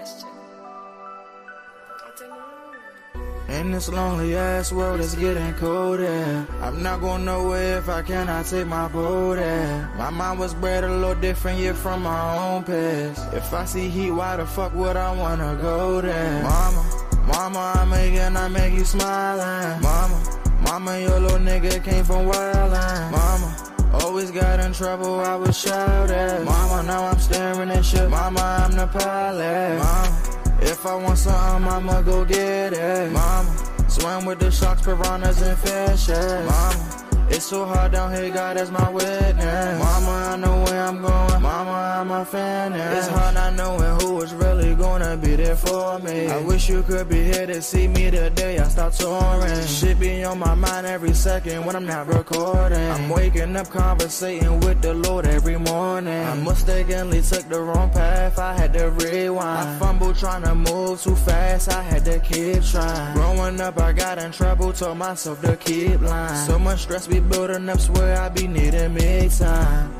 question. I don't know. In this lonely ass world, it's getting colder. I'm not going nowhere if I cannot take my boat there. My mind was bred a little different, yeah, from my own past. If I see heat, why the fuck would I wanna go there? Mama, I make you smiling. Mama, your little nigga came from wildin'. Mama, always got in trouble, I was shouted. Mama, now I'm staring at shit. Mama, I'm the pilot. Mama, if I want something, I'ma go get it. Mama, swim with the sharks, piranhas, and fishes. Mama, it's so hard down here, God is my witness. Mama, I know where I'm going. Mama, I'm a fan. It's hard not knowing who is really gonna be there for me. I wish you could be here to see me the day I start touring. Shit be on my mind every second when I'm not recording. I'm waking up conversating with the Lord every morning. I mistakenly took the wrong path, I had to rewind. I fumbled trying to move too fast, I had to keep trying. Growing up, I got in trouble, told myself to keep lying. So much stress be building up, swear I be needing me time.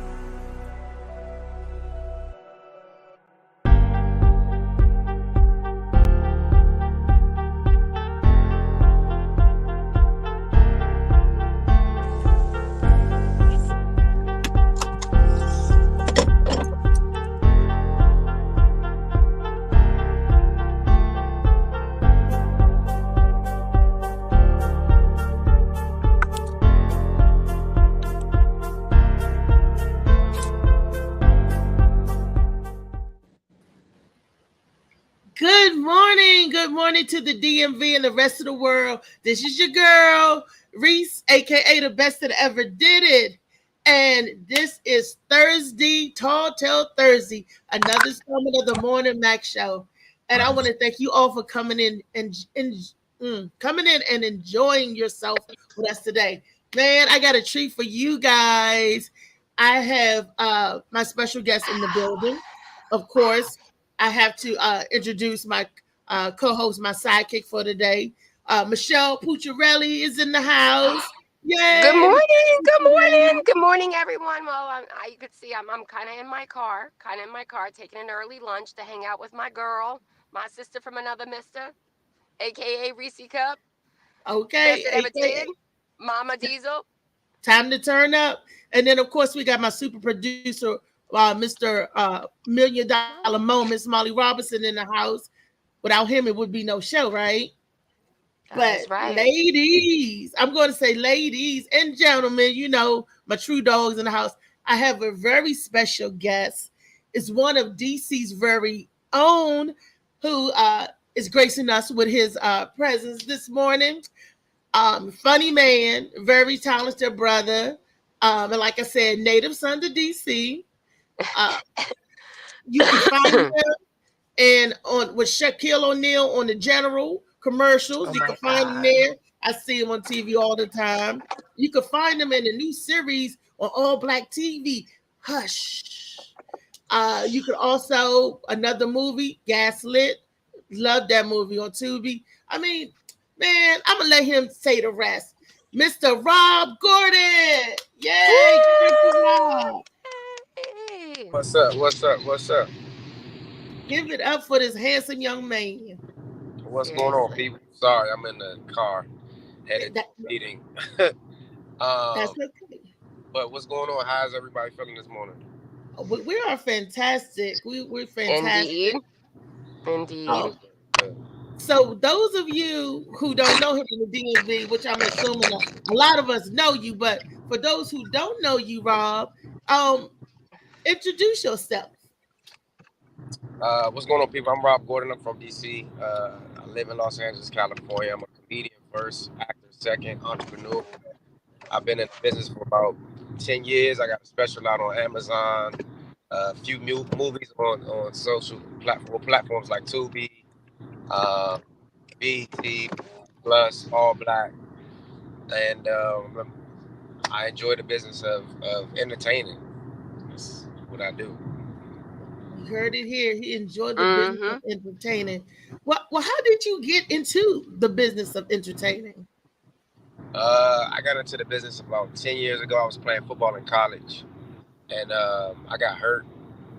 Good morning to the DMV and the rest of the world. This is your girl, Reese, aka the best that ever did it. And this is Thursday, Tall Tale Thursday, another installment of the Morning Mac Show. And I want to thank you all for coming in and enjoying yourself with us today. Man, I got a treat for you guys. I have my special guest in the building. Of course, I have to introduce my co-host, my sidekick for today. Michelle Pucciarelli is in the house. Yay! Good morning, everyone. Well, you could see I'm kind of in my car, taking an early lunch to hang out with my girl, my sister from another mister, aka Reese Cup. Okay, best that ever did, Mama Diesel. Time to turn up. And then, of course, we got my super producer, Mr. $1 Million Moments, Molly Robinson in the house. Without him, it would be no show, right? That's right. Ladies, I'm going to say ladies and gentlemen, you know, my true dogs in the house. I have a very special guest. It's one of DC's very own who is gracing us with his presence this morning. Funny man, very talented brother. And like I said, native son to DC. You can find him and with Shaquille O'Neal on the General commercials. You can find him there. I see him on TV all the time. You can find him in the new series on All Black TV, Hush. You could also, another movie, Gaslit. Love that movie on Tubi. I mean, man, I'm going to let him say the rest. Mr. Rob Gordon. Yay. Rob. Hey. What's up? Give it up for this handsome young man. What's going on, people? Sorry, I'm in the car headed to the meeting. That's okay. But what's going on? How's everybody feeling this morning? We are fantastic. We're fantastic. Indeed. So those of you who don't know him in the DMV, which I'm assuming a lot of us know you, but for those who don't know you, Rob, introduce yourself. What's going on, people? I'm Rob Gordon. I'm from DC. I live in Los Angeles, California. I'm a comedian first, actor second, entrepreneur. I've been in business for about 10 years. I got a special out on Amazon, a few movies on social platforms like Tubi, BT Plus, All Black, and I enjoy the business of entertaining. That's what I do. You heard it here. He enjoyed the business of entertaining. Well, how did you get into the business of entertaining? I got into the business about 10 years ago. I was playing football in college, and I got hurt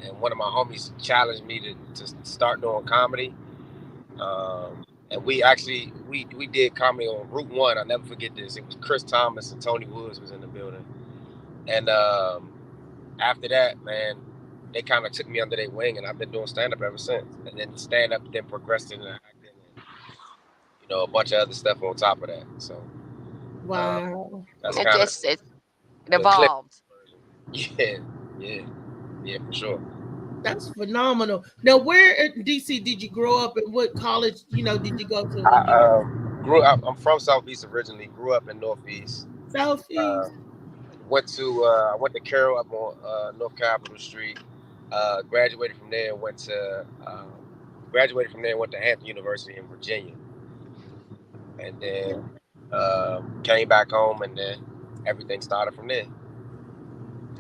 and one of my homies challenged me to start doing comedy. And we actually we did comedy on Route 1. I'll never forget this. It was Chris Thomas and Tony Woods was in the building. And after that, man, they kind of took me under their wing, and I've been doing stand-up ever since. And then stand-up then progressed into acting and, you know, a bunch of other stuff on top of that. So Wow. that's It kind of just it evolved. yeah, for sure. That's phenomenal. Now, where in DC did you grow up, and what college, you know, did you go to? I grew up. I'm from Southeast originally. Grew up in Northeast. Southeast. I went to Carroll up on North Capitol Street. Graduated from there. Went to Hampton University in Virginia, and then came back home, and then everything started from there.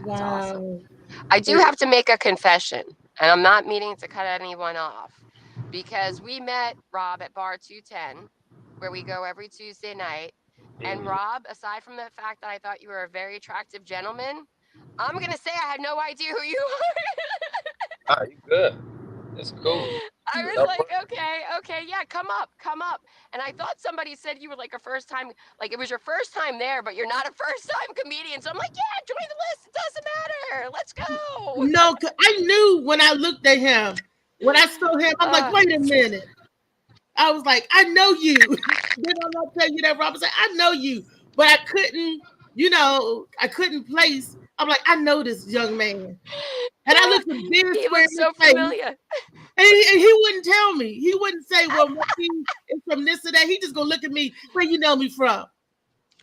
Wow. Awesome. I do have to make a confession, and I'm not meaning to cut anyone off, because we met Rob at Bar 210, where we go every Tuesday night. And Rob, aside from the fact that I thought you were a very attractive gentleman, I'm going to say I had no idea who you are. You good. It's cool. I was like, okay, yeah, come up. And I thought somebody said you were like a first time, like it was your first time there, but you're not a first time comedian. So I'm like, yeah, join the list. It doesn't matter. Let's go. No, I knew when I looked at him, when I saw him, I'm like, wait a minute. I was like, I know you. Then I'm not telling you that, Rob. I said, I know you, but I couldn't place. I'm like, I know this young man. And I looked at this. He looks so familiar. And he wouldn't tell me. He wouldn't say, well, he is from this or that. He just gonna look at me, where you know me from?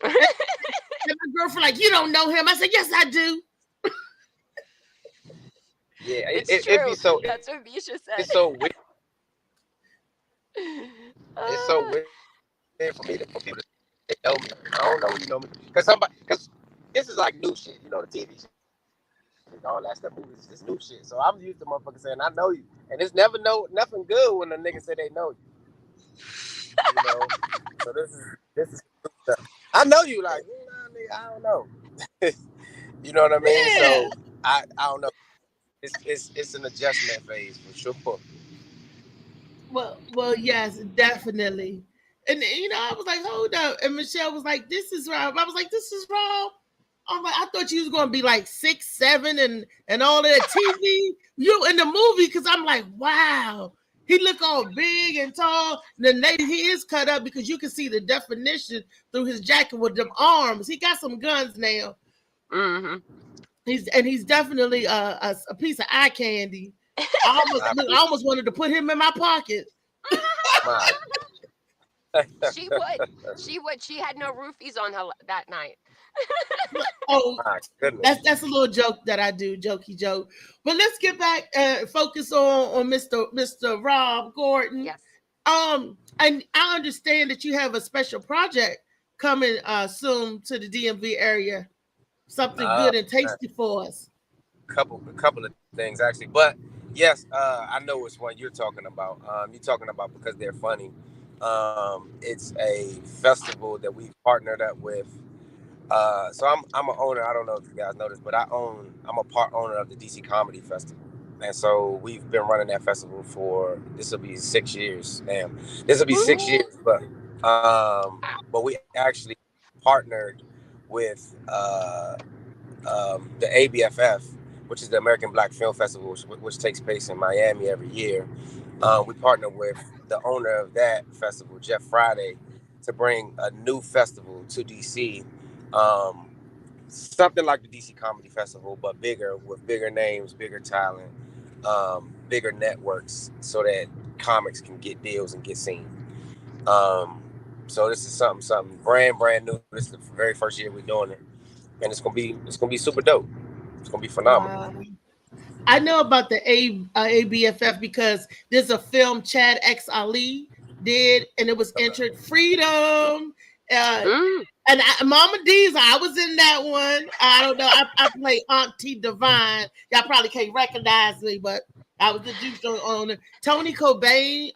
And my girlfriend like, you don't know him. I said, yes, I do. Yeah, it's true. It'd be so, that's what Misha said. It's so weird. It's so weird for people to know me. I don't know, you know me. Because this is like new shit, you know, the TV shit. All that stuff is just new shit. So I'm used to motherfuckers saying, I know you. And it's never nothing good when a nigga say they know you. You know? So this is stuff. I know you, like, nigga, I don't know. You know what I mean? Yeah. So I don't know. It's an adjustment phase for sure. Well, yes, definitely. And you know, I was like, hold up. And Michelle was like, this is Rob. I was like, this is Rob. I'm like, I thought you was gonna be like 6'7" and all that TV. You in the movie, because I'm like, wow, he look all big and tall. And then he is cut up because you can see the definition through his jacket with them arms. He got some guns now. Mm-hmm. He's definitely a piece of eye candy. I almost wanted to put him in my pocket. She would. She had no roofies on her that night. Oh, that's a little joke that I do, jokey joke. But let's get back focus on Mr. Rob Gordon. Yes. And I understand that you have a special project coming soon to the DMV area. Something good and tasty for us. Couple of things actually, but yes, I know which one you're talking about. You're talking about Because They're Funny. It's a festival that we've partnered up with. So I'm an owner. I don't know if you guys know this, but I'm a part owner of the DC Comedy Festival. And so we've been running that festival for, this will be 6 years. Damn, this will be 6 years, but we actually partnered with the ABFF, which is the American Black Film Festival, which takes place in Miami every year. We partnered with the owner of that festival, Jeff Friday, to bring a new festival to DC. Something like the DC Comedy Festival, but bigger, with bigger names, bigger talent, bigger networks, so that comics can get deals and get seen. So this is something brand new. This is the very first year we're doing it, and it's gonna be super dope. It's gonna be phenomenal. I know about the ABFF because there's a film Chad X Ali did, and it was entered Freedom. And Mama D's, I was in that one. I don't know. I play Auntie Divine. Y'all probably can't recognize me, but I was the juice owner. Tony Cobain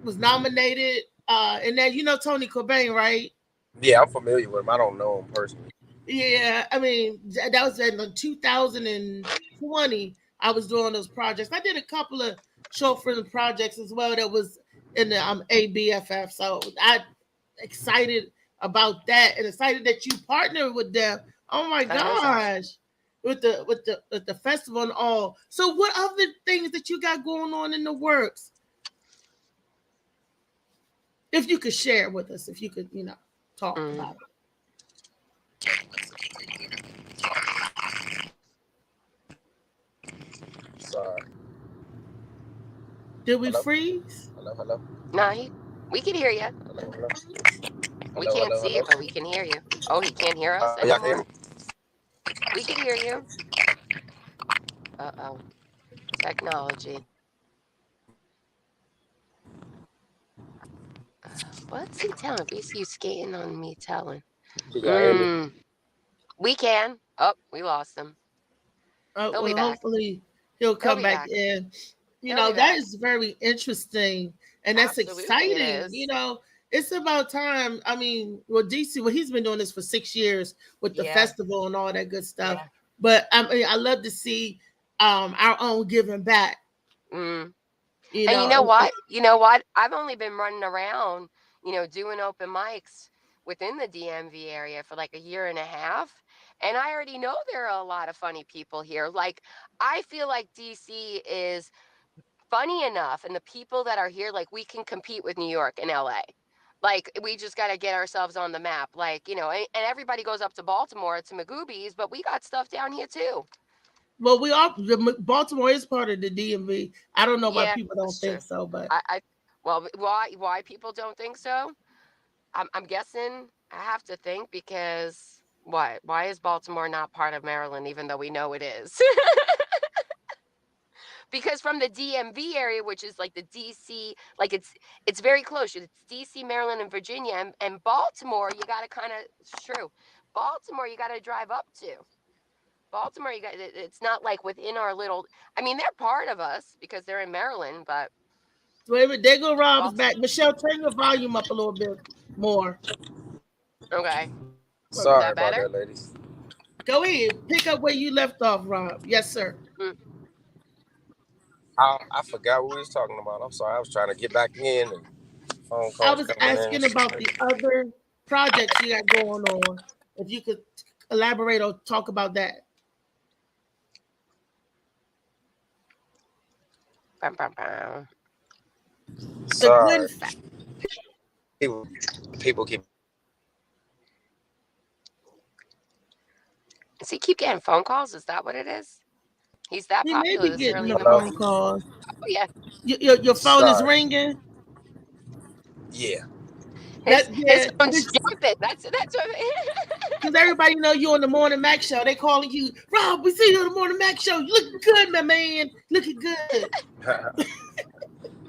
was nominated. And then you know Tony Cobain, right? Yeah, I'm familiar with him. I don't know him personally. Yeah, I mean that was in 2006 2020, I was doing those projects. I did a couple of short film projects as well that was in the ABFF. So I excited about that and excited that you partnered with them. Oh my gosh. With the festival and all. So what other things that you got going on in the works? If you could share with us, if you could, talk about it. Sorry. Did we freeze? Hello. No, we can hear you. Hello. We can't see it, but we can hear you. Oh, he can't hear us Y'all can hear anymore. me? We can hear you. Uh-oh. Technology. What's he telling? We see you skating on me telling. You can hear me? We can. Oh, we lost him. Well, be back. hopefully he'll come back in. That is very interesting. And that's Absolutely exciting. it is. It's about time. I mean, DC, he's been doing this for 6 years with the festival and all that good stuff. Yeah. But I love to see our own giving back. And you know what? I've only been running around, doing open mics within the DMV area for like a year and a half. And I already know there are a lot of funny people here. Like, I feel like DC is funny enough, and the people that are here, like, we can compete with New York and LA. Like, we just got to get ourselves on the map. Like, and everybody goes up to Baltimore to Magoobies, but we got stuff down here too. Well, Baltimore is part of the DMV. I don't know why people don't think so, but why people don't think so? I'm guessing I have to think because why is Baltimore not part of Maryland, even though we know it is? Because from the DMV area, which is like the DC, like it's very close. It's DC, Maryland, and Virginia, and Baltimore. You got to it's true. Baltimore, you got to drive up to. Baltimore, it's not like within our little. I mean, they're part of us because they're in Maryland, but. Wait, there go Rob's back. Michelle, turn your volume up a little bit more. Okay. Sorry about that, ladies. Go ahead. Pick up where you left off, Rob. Yes, sir. I forgot what we was talking about. I'm sorry. I was trying to get back in. And phone calls I was asking about the other projects you got going on. If you could elaborate or talk about that. Sorry. People keep. Does he keep getting phone calls? Is that what it is? He's that popular. He may be getting the phone calls. Oh, yeah. Your phone is ringing? Yeah. His phone's jumping. That's what. Because everybody know you on the Morning Mac Show. They calling you, Rob, we see you on the Morning Mac Show. You looking good, my man. Looking good.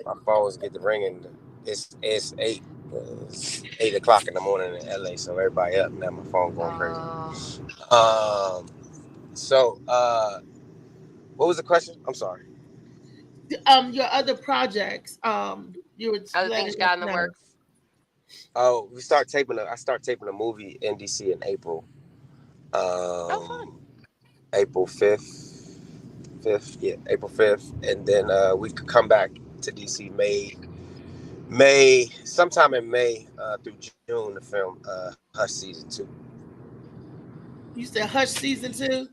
My phones get the ringing. It's 8 o'clock in the morning in LA, so everybody up now. My phone going crazy. So what was the question? I'm sorry. Your other projects. You were other things got in the works. Oh, I start taping a movie in DC in April. Fun. April 5th. April 5th, and then we could come back to DC May, sometime in May through June to film Hush Season 2. You said Hush Season 2?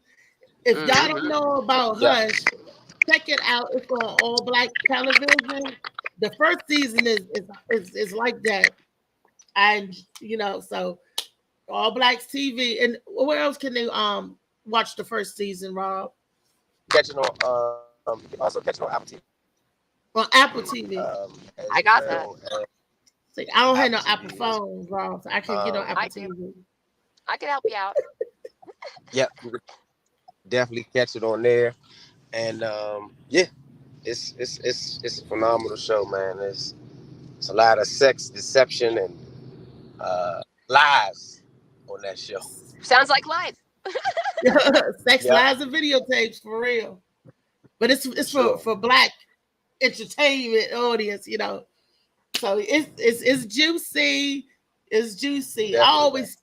If y'all don't know about Hush, check it out. It's on All Black television. The first season is like that. And so All Blacks TV. And where else can they watch the first season, Rob? Catching on also catching on Apple TV. On Apple TV. I got that. See, I don't have no Apple phone, Rob, so I can't get on Apple TV. I can help you out. Yep, definitely catch it on there, and it's a phenomenal show, man. It's a lot of sex, deception, and lies on that show. Sounds like life. Sex, lies, and videotapes for real. But it's for Black entertainment audience, So it's juicy. It's juicy. Definitely. I always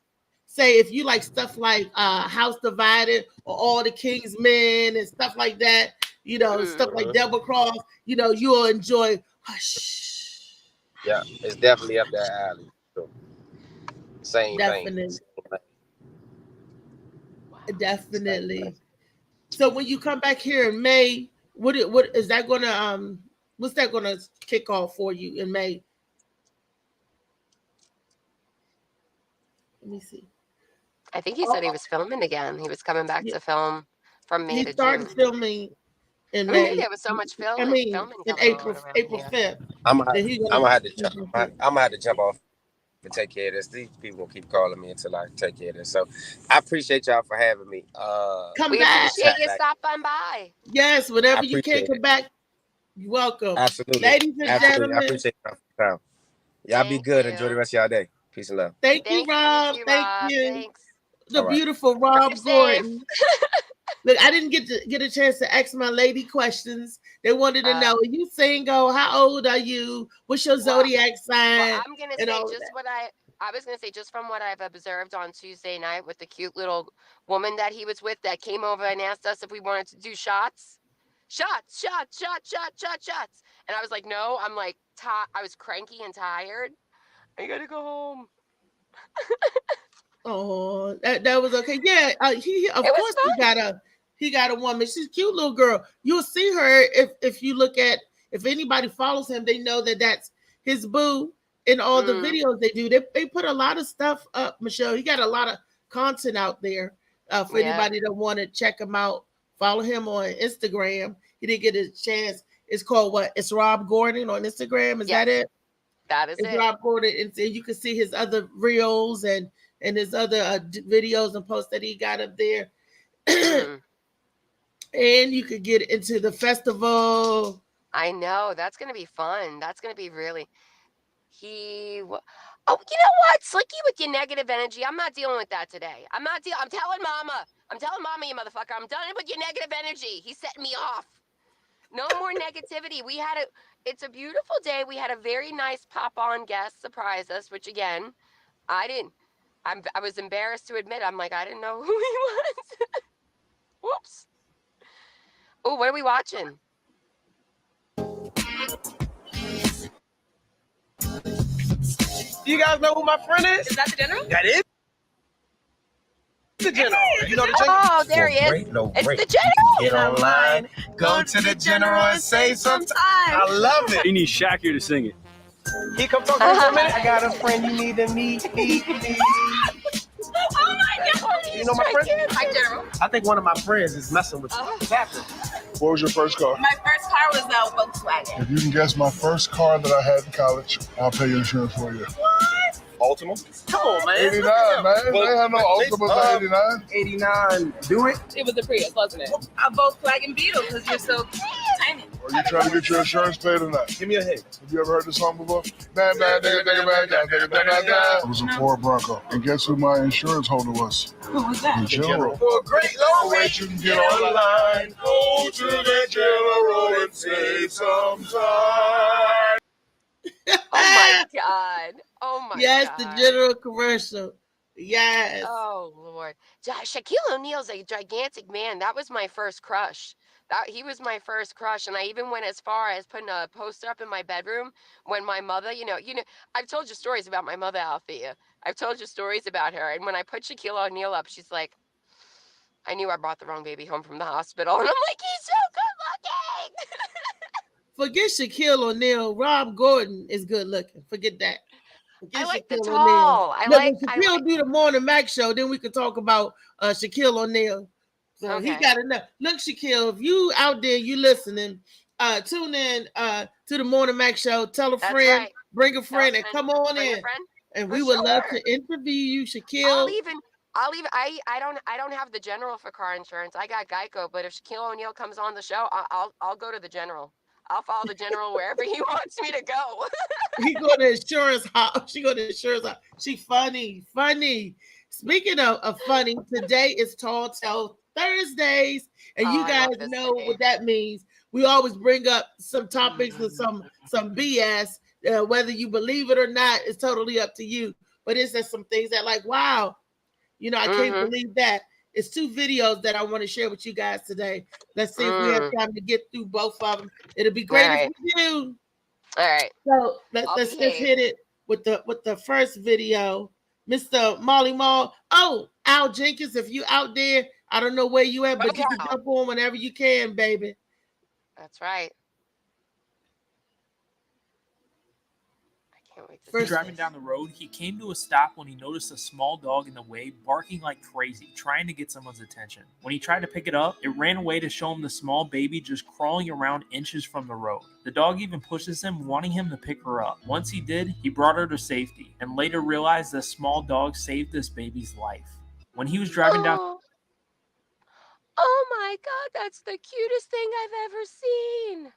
say if you like stuff like House Divided or All the King's Men and stuff like that, you know, stuff like Deborah Cross, you know, you'll enjoy Hush. Yeah, it's definitely up that alley. So, same Definitely. thing. Definitely. So when you come back here in May, what is that gonna what's that gonna kick off for you in May? Let me see. I think he said he was filming again. He was coming back to film from May He to started June. filming in I May. mean, there was so much filming. I mean, filming in going April on around April here. 5th. I'm gonna have to jump off to take care of this. These people keep calling me until I take care of this. So I appreciate y'all for having me. Come back. Appreciate you stopping by. Yes, whenever you can come back, you're welcome. Absolutely. Ladies and gentlemen. I appreciate y'all for the time. Y'all be good. Enjoy the rest of y'all day. Peace and love. Thank you, Rob. Thank you. Thanks. The beautiful Rob Gordon. Look, I didn't get a chance to ask my lady questions. They wanted to know, are you single? How old are you? What's your zodiac sign? Well, I'm gonna say just what I was gonna say, just from what I've observed on Tuesday night with the cute little woman that he was with that came over and asked us if we wanted to do shots. Shots. And I was like, no, I'm like, I was cranky and tired. I gotta go home. Oh, that was okay. Yeah, he got a woman. She's a cute little girl. You'll see her if you look at, if anybody follows him, they know that that's his boo in all the videos they do. They put a lot of stuff up, Michelle. He got a lot of content out there for anybody that want to check him out. Follow him on Instagram. He didn't get a chance. It's called what? It's Rob Gordon on Instagram. Is that it? That is it's Rob Gordon, and you can see his other reels and his other videos and posts that he got up there. And you could get into the festival. I know. That's going to be fun. That's going to be really... Oh, you know what? Slicky with your negative energy. I'm not dealing with that today. I'm telling Mama, you motherfucker. I'm done with your negative energy. He's setting me off. No more negativity. It's a beautiful day. We had a very nice pop-on guest surprise us, which again, I was embarrassed to admit. I'm like, I didn't know who he was. Whoops. Oh, what are we watching? You guys know who my friend is? Is that the general? That is the general. You know the general? Oh, there he is. It's the general. Get online, go to the general and say something. I love it. You need Shaq here to sing it. He come talk to me for a minute. I got a friend you need to meet. Oh my God. You know my friend? Hi, General. I think one of my friends is messing with you. What's happening? What was your first car? My first car was a Volkswagen. If you can guess my first car that I had in college, I'll pay your insurance for you. What? Ultima? Come on, man. 89, man. They have no Ultima for 89. 89. Do it. It was a Prius, wasn't it? A Volkswagen Beetle, because you're so tiny. Are you trying to get your insurance paid or not? Give me a hit. Have you ever heard this song before? Bad, bad, nigga, nigga, bad, bad, nigga, bad, bad, bad. It was a Ford Bronco. And guess who my insurance holder was? Who was that? The General. For a great low rate, you can get online. Go to the General and save some time. Oh my God. Oh my God. Yes, the general commercial. Yes. Oh Lord. Shaquille O'Neal's a gigantic man. That was my first crush. He was my first crush, and I even went as far as putting a poster up in my bedroom when my mother, you know, I've told you stories about my mother, Althea. I've told you stories about her, and when I put Shaquille O'Neal up, she's like, I knew I brought the wrong baby home from the hospital, and I'm like, he's so good looking. Forget Shaquille O'Neal. Rob Gordon is good looking. Forget that. I like the tall. When Shaquille do the Morning Mac show, then we could talk about Shaquille O'Neal. So he got enough. Look, Shaquille, if you out there, you listening, tune in to the Morning Mac show. Tell a friend, bring a friend, and come on in. And we would love to interview you, Shaquille. I don't have the general for car insurance. I got Geico, but if Shaquille O'Neal comes on the show, I'll go to the general. I'll follow the general wherever he wants me to go. He go to insurance house. She go to insurance house. She funny. Speaking of funny, today is Tall Tale Thursdays, and you guys know what that means. We always bring up some topics with some BS. Whether you believe it or not, it's totally up to you. But it's just some things that like, wow, I can't Mhm. believe that. It's 2 videos that I want to share with you guys today. Let's see if we have time to get through both of them. It'll be great if we do. All right. So I'll let's behave. hit it with the first video. Mr. Molly Mall. Oh, Al Jenkins, if you out there, I don't know where you at, but you can Al. jump on whenever you can, baby. That's right. I can't wait to First- see Driving this. down the road, he came to a stop when he noticed a small dog in the way, barking like crazy, trying to get someone's attention. When he tried to pick it up, it ran away to show him the small baby just crawling around inches from the road. The dog even pushes him, wanting him to pick her up. Once he did, he brought her to safety, and later realized the small dog saved this baby's life. When he was driving down... Oh my God, that's the cutest thing I've ever seen.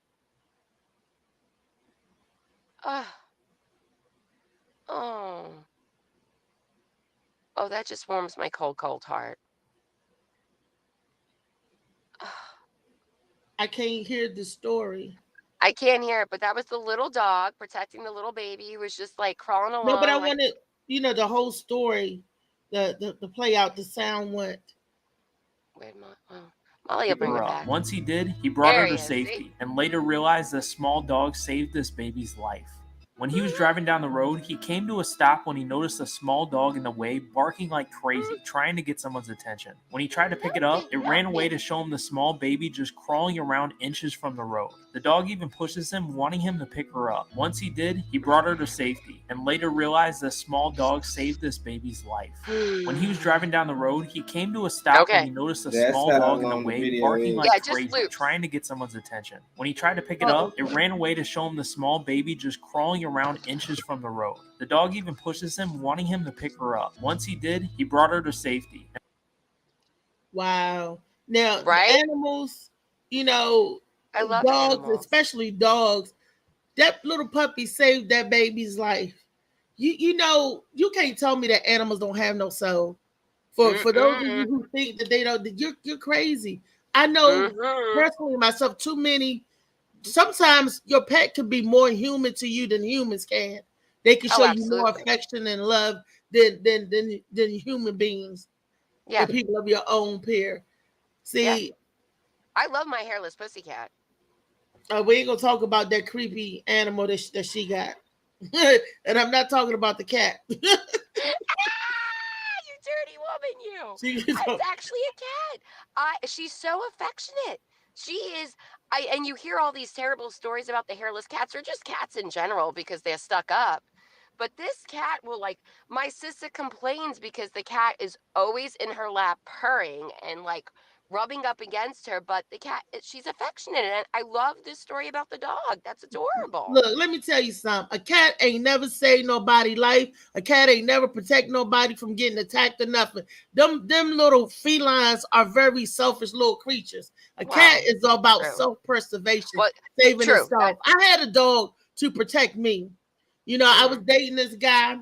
Oh, that just warms my cold, cold heart. I can't hear the story. I can't hear it, but that was the little dog protecting the little baby who was just like crawling along. No, but I like, wanted, the whole story, the play out, the sound went. Where'd Molly will bring it back. Once he did, he brought There her he to is, safety, see? and later realized the small dog saved this baby's life. When he was driving down the road, he came to a stop when he noticed a small dog in the way, barking like crazy, trying to get someone's attention. When he tried to pick it up, it ran away to show him the small baby just crawling around inches from the road. The dog even pushes him, wanting him to pick her up. Once he did, he brought her to safety, and later realized the small dog saved this baby's life. When he was driving down the road, he came to a stop when he noticed a That's small how dog in the long the way, video barking is. like Yeah, just crazy, loops. trying to get someone's attention. When he tried to pick it up, it ran away to show him the small baby just crawling around inches from the road. The dog even pushes him, wanting him to pick her up. Once he did, he brought her to safety. Wow. Now, Right? animals, I love dogs, animals. especially dogs, that little puppy saved that baby's life. You can't tell me that animals don't have no soul. For those of you who think that they don't, you're crazy. I know personally myself, too many. Sometimes your pet can be more human to you than humans can. They can show you more affection and love than human beings. Yeah. And people of your own peer. See, I love my hairless pussycat. we ain't gonna talk about that creepy animal that she got. And I'm not talking about the cat. You dirty woman, you. It's actually a cat. She's so affectionate. She is. And you hear all these terrible stories about the hairless cats, or just cats in general, because they're stuck up. But this cat will, my sister complains because the cat is always in her lap purring and rubbing up against her. But the cat, she's affectionate. And I love this story about the dog. That's adorable. Look, let me tell you something. A cat ain't never saved nobody life. A cat ain't never protect nobody from getting attacked or nothing. Them little felines are very selfish little creatures. A cat is all about self-preservation, saving itself. I had a dog to protect me. I was dating this guy,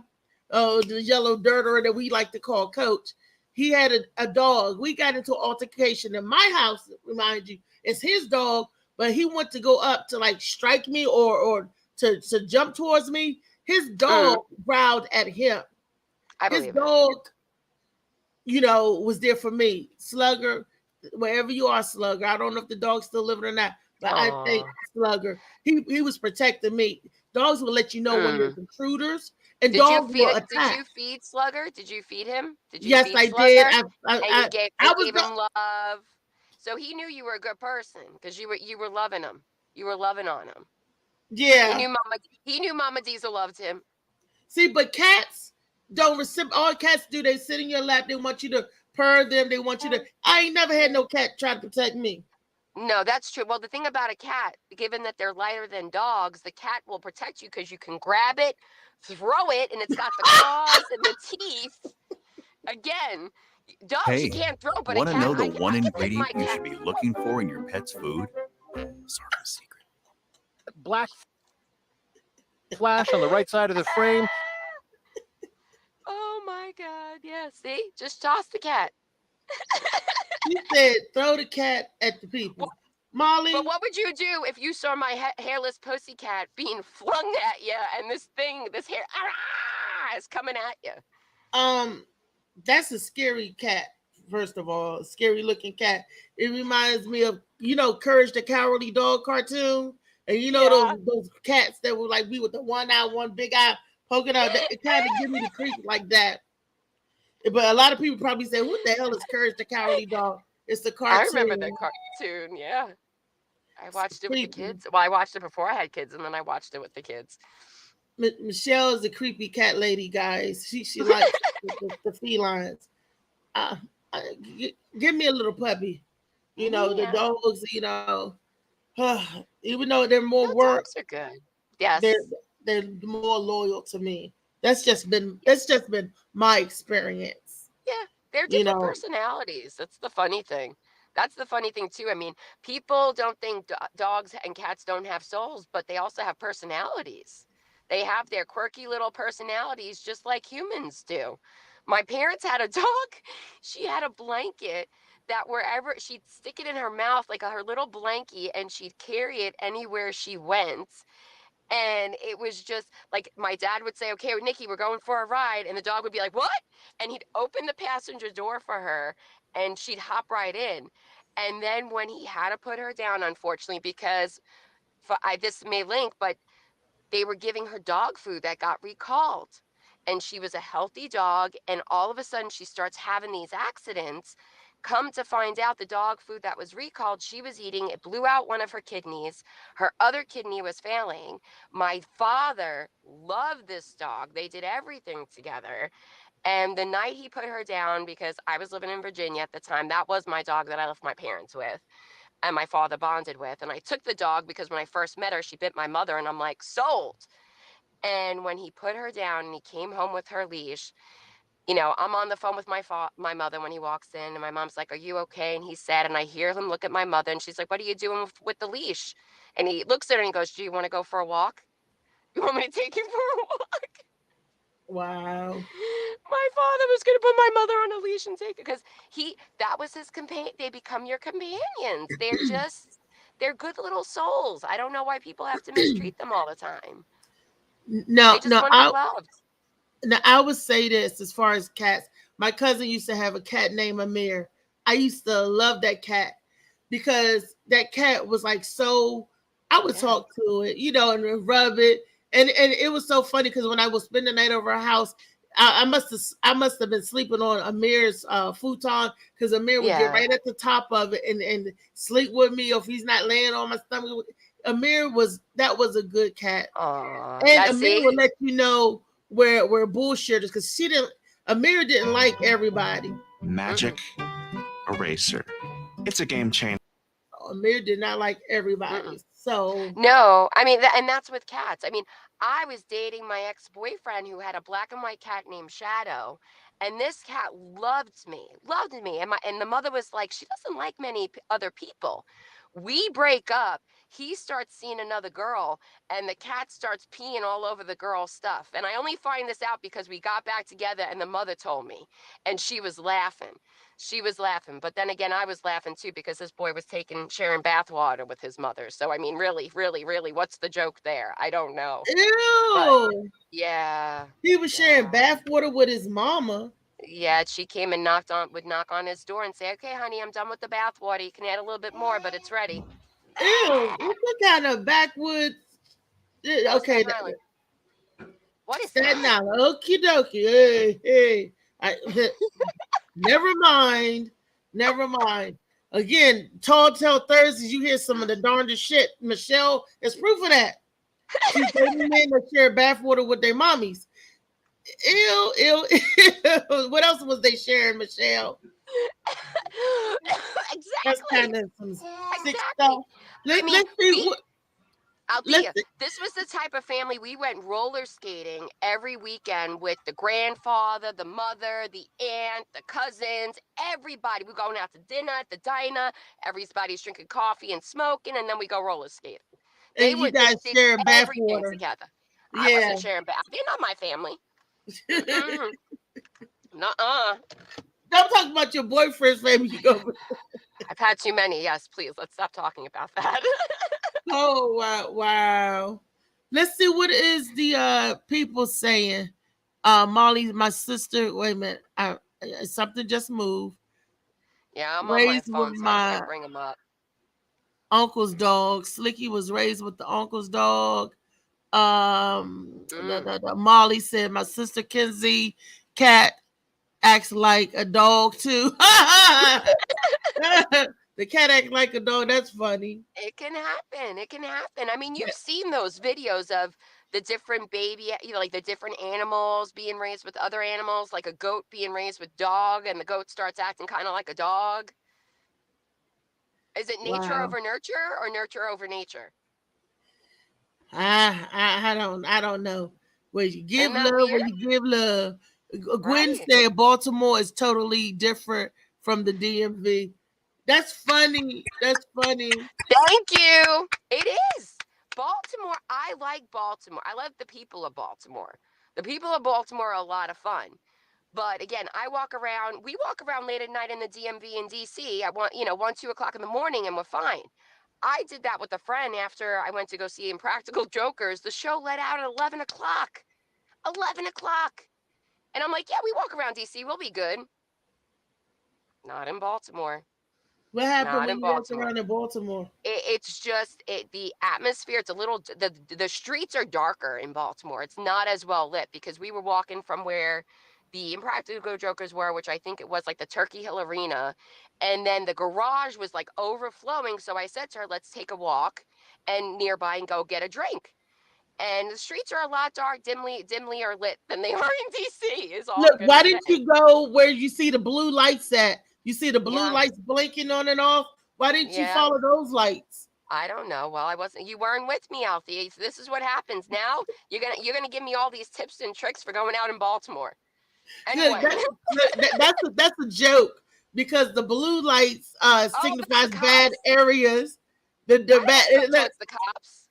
the yellow dirter that we like to call Coach. He had a dog. We got into an altercation in my house, remind you. It's his dog, but he went to go up to strike me or to jump towards me. His dog growled at him. His dog, was there for me. Slugger, wherever you are, Slugger. I don't know if the dog's still living or not, but I think Slugger, he was protecting me. Dogs will let you know when there's intruders, and dogs will attack. Did you feed Slugger? Did you feed him? Yes, I Slugger? did. I gave him love. So he knew you were a good person because you were loving him. You were loving on him. Yeah. He knew Mama Diesel loved him. See, but cats don't reciprocate. All cats do, they sit in your lap. They want you to purr them. They want you to. I ain't never had no cat try to protect me. No, that's true. Well, the thing about a cat, given that they're lighter than dogs, the cat will protect you because you can grab it, throw it, and it's got the claws and the teeth. Again, dogs you can't throw, but want a to cat. know the one I can ingredient take my you cat. should be looking for in your pet's food? Sort of a secret. Black flash on the right side of the frame. Oh my God! Yeah, see, just toss the cat. You said throw the cat at the people. Molly. But what would you do if you saw my hairless pussycat being flung at you and this hair is coming at you? That's a scary cat. First of all, a scary looking cat. It reminds me of Courage the Cowardly Dog cartoon, and those cats that were like me with the one eye, one big eye poking out. It kind of give me the creep like that. But a lot of people probably say, "What the hell is Courage the Cowardly Dog?" It's the cartoon. I remember the cartoon. Yeah, I watched it with the kids. Well, I watched it before I had kids, and then I watched it with the kids. Michelle is a creepy cat lady, guys. She likes the felines. Give me a little puppy. The dogs. Even though they're more work, dogs are good. Yes, they're more loyal to me. That's just been my experience. Yeah, they're different personalities. That's the funny thing. That's the funny thing too. I mean, people don't think dogs and cats don't have souls, but they also have personalities. They have their quirky little personalities just like humans do. My parents had a dog. She had a blanket that wherever she'd stick it in her mouth, like her little blankie, and she'd carry it anywhere she went. And it was just like my dad would say, "Okay, Nikki, we're going for a ride." And the dog would be like, "What?" And he'd open the passenger door for her and she'd hop right in. And then when he had to put her down, unfortunately, because this may link, but they were giving her dog food that got recalled. And she was a healthy dog. And all of a sudden she starts having these accidents. Come to find out, the dog food that was recalled, she was eating, it blew out one of her kidneys. Her other kidney was failing. My father loved this dog. They did everything together. And the night he put her down, because I was living in Virginia at the time, that was my dog that I left my parents with and my father bonded with. And I took the dog because when I first met her, she bit my mother, and I'm like, sold. And when he put her down and he came home with her leash, I'm on the phone with my mother when he walks in, and my mom's like, "Are you okay?" And he's sad, and I hear him look at my mother, and she's like, "What are you doing with the leash?" And he looks at her and he goes, "Do you want to go for a walk? You want me to take you for a walk?" Wow. My father was going to put my mother on a leash and take it because that was his companion. They become your companions. They're good little souls. I don't know why people have to mistreat them all the time. No, I would say this as far as cats. My cousin used to have a cat named Amir. I used to love that cat because that cat was like I would talk to it, and rub it. And it was so funny because when I would spend the night over her house, I must have been sleeping on Amir's futon because Amir would get right at the top of it and sleep with me, or if he's not laying on my stomach. Amir was a good cat. And Amir would let you know where bullshitters, because Amir didn't like everybody. Magic Eraser. It's a game changer. Amir did not like everybody. So no, I mean, and that's with cats. I mean, I was dating my ex-boyfriend who had a black and white cat named Shadow, and this cat loved me, and the mother was like, she doesn't like many other people. We break up. He starts seeing another girl, and the cat starts peeing all over the girl's stuff. And I only find this out because we got back together and the mother told me, and she was laughing. But then again, I was laughing too because this boy was sharing bathwater with his mother. So, I mean, really, really, really, what's the joke there? I don't know. Ew. But, yeah. He was sharing bathwater with his mama. Yeah, she came and would knock on his door and say, "Okay, honey, I'm done with the bathwater. You can add a little bit more, but it's ready." Ew, what kind of backwoods? Okay. What is that now? Okie dokie. Hey. Never mind. Again, Tall Tale Thursdays, you hear some of the darndest shit. Michelle is proof of that. She's dating men that share bathwater with their mommies. Ew. What else was they sharing, Michelle? Exactly. That's kind of some sick stuff. Let's see. I'll tell you, this was the type of family we went roller skating every weekend with the grandfather, the mother, the aunt, the cousins, everybody. We're going out to dinner at the diner. Everybody's drinking coffee and smoking, and then we go roller skating. And you guys share bathwater together. I wasn't sharing bath. You're not my family. Nuh-uh. Don't talk about your boyfriend's family. I've had too many. Yes, please. Let's stop talking about that. Oh, wow. Let's see, what is the people saying? Molly, my sister. Wait a minute. something just moved. Yeah, I'm on my Raised phone, with so I my can't bring them up. uncle's dog. Slicky was raised with the uncle's dog. Molly said my sister Kenzie cat acts like a dog too. The cat acts like a dog. That's funny. It can happen. It can happen. I mean, you've seen those videos of the different baby, like the different animals being raised with other animals, like a goat being raised with dog, and the goat starts acting kind of like a dog. Is it nature Wow. over nurture or nurture over nature? I don't know. Where you give Isn't that love, weird? where you give love. Gwen Right. said Baltimore is totally different from the DMV. That's funny. That's funny. Thank you. It is. Baltimore, I like Baltimore. I love the people of Baltimore. The people of Baltimore are a lot of fun. But again, we walk around late at night in the DMV in DC at 1, 2 o'clock in the morning, and we're fine. I did that with a friend after I went to go see Impractical Jokers. The show let out at 11 o'clock. 11 o'clock. And I'm like, yeah, we walk around DC. We'll be good. Not in Baltimore. What happened Not when in you walked Baltimore. around in Baltimore? It's just the atmosphere. It's a little, the streets are darker in Baltimore. It's not as well lit because we were walking from where the Impractical Jokers were, which I think it was like the Turkey Hill Arena. And then the garage was like overflowing. So I said to her, let's take a walk and nearby and go get a drink. And the streets are a lot dimly are lit than they are in DC. Is all. Look, why didn't you go where you see the blue lights at? You see the blue Yeah. lights blinking on and off. Why didn't you Yeah. follow those lights? I don't know. Well, you weren't with me, Alfie. This is what happens. Now you're gonna give me all these tips and tricks for going out in Baltimore. Anyway. That's a joke because the blue lights signifies bad areas. The it's the cops.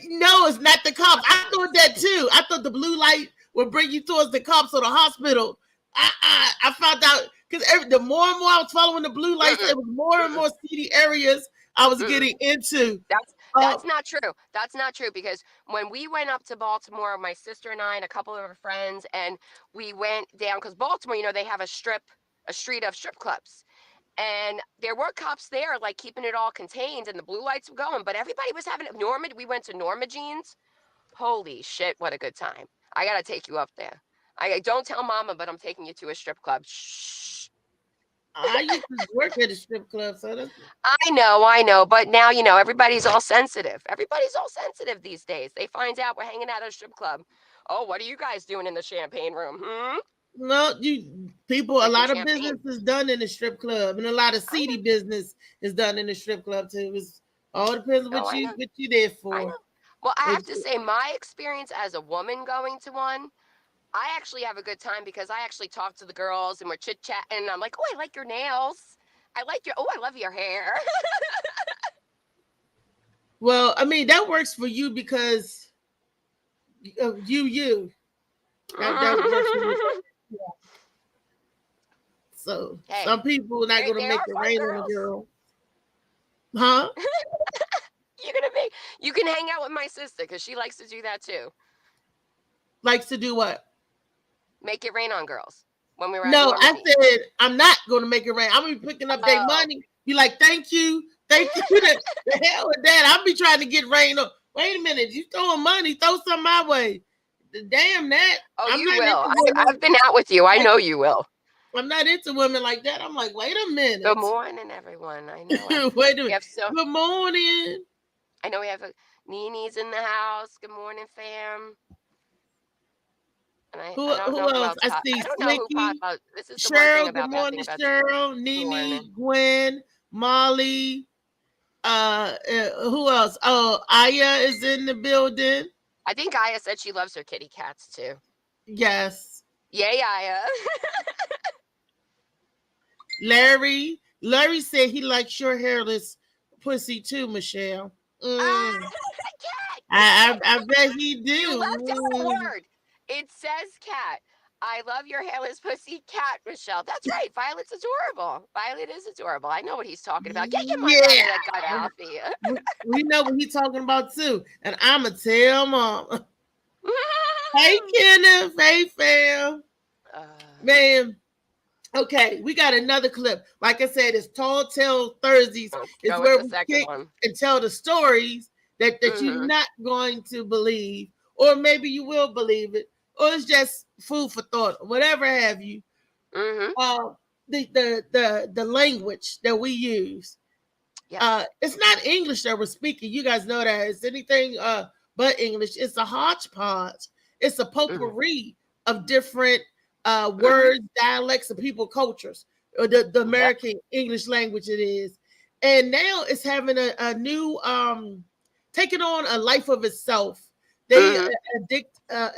No, it's not the cops. I thought that too. I thought the blue light would bring you towards the cops or the hospital. I found out because the more and more I was following the blue lights, it was more and more seedy areas I was getting into. That's not true. That's not true because when we went up to Baltimore, my sister and I and a couple of our friends, and we went down because Baltimore, they have a street of strip clubs. And there were cops there, like keeping it all contained, and the blue lights were going. But everybody was having it. We went to Norma Jean's. Holy shit, what a good time! I gotta take you up there. I don't tell Mama, but I'm taking you to a strip club. Shh. I used to work at a strip club, so that's... I know. But now everybody's all sensitive. Everybody's all sensitive these days. They find out we're hanging out at a strip club. Oh, what are you guys doing in the champagne room? No, a lot of business is done in the strip club, and a lot of seedy business is done in the strip club too. It all depends what you there for. Well, I have to say, my experience as a woman going to one, I actually have a good time because I actually talk to the girls and we're chit chatting, and I'm like, oh, I like your nails. I love your hair. Well, I mean that works for you because of you. That works for you. Yeah. So some people are not going to make it rain on a girl, huh? You can hang out with my sister because she likes to do that too. Likes to do what? Make it rain on girls. When we were no, I said I'm not going to make it rain. I'm gonna be picking up their money. Be like, thank you. The hell with that. I'll be trying to get rain on. Wait a minute, you throwing money? Throw some my way. Damn that. Oh, you will. I've been out with you. I know you will. I'm not into women like that. I'm like, wait a minute. Good morning, everyone. I know. Wait a minute. Good morning. I know we have Nini's in the house. Good morning, fam. And who else? I see Slicky, this is Cheryl. Good morning, Cheryl. Nini, Gwen, Molly. Who else? Oh, Aya is in the building. I think Aya said she loves her kitty cats too. Yes. Yay, Aya. Larry said he likes your hairless pussy too, Michelle. I bet he do. You left out a word. It says cat. I love your hairless pussy cat, Michelle. That's right. Violet's adorable. Violet is adorable. I know what he's talking about. Get your mind out of that gut, Alfie. We know what he's talking about too. And I'ma tell Mom. Hey, Kenneth. Hey, fam. Man, Okay, we got another clip. Like I said, it's Tall Tale Thursdays. It's Go with where the we second kick one. and tell the stories that you're Mhm. not going to believe, or maybe you will believe it, or it's just food for thought, whatever have you. Mhm. The language that we use. Yes. It's not English that we're speaking. You guys know that. It's anything but English. It's a hodgepodge. It's a potpourri of different words, dialects, and people cultures. Or the American English language it is. And now it's having a new taking on a life of itself. They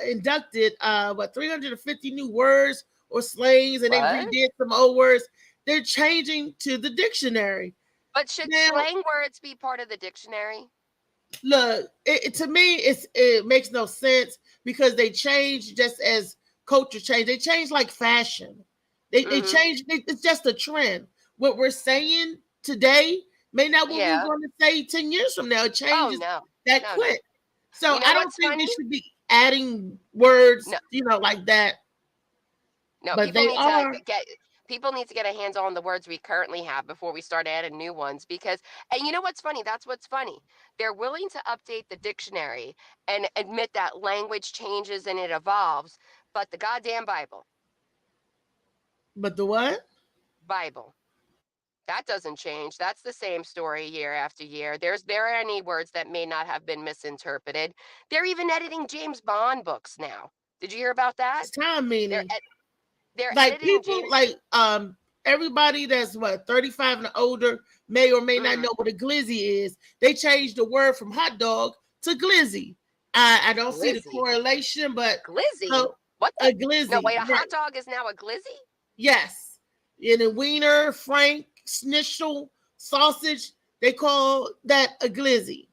inducted 350 new words or slangs, and they What? redid some old words. They're changing to the dictionary. But should Now, slang words be part of the dictionary? look, to me, it makes no sense because they change just as culture change. They change like fashion. They change. It's just a trend. What we're saying today may not what we're going to say 10 years from now. It changes that quick. So You know I don't what's think funny? they should be adding words, No. like that. No, But people they need are. to get people need to get a hands on the words we currently have before we start adding new ones because and you know what's funny? That's what's funny. They're willing to update the dictionary and admit that language changes and it evolves, but the goddamn But the what? Bible. That doesn't change. That's the same story year after year. There are any words that may not have been misinterpreted. They're even editing James Bond books now. Did you hear about that? It's time meaning. They're Like editing people James. Everybody that's 35 and older may or may not know what a glizzy is. They changed the word from hot dog to glizzy. I don't see the Glizzy? correlation, but Glizzy? What a the? glizzy. No, wait, a right. hot dog is now a glizzy? Yes. In a wiener, frank, schnitzel, sausage, they call that a glizzy.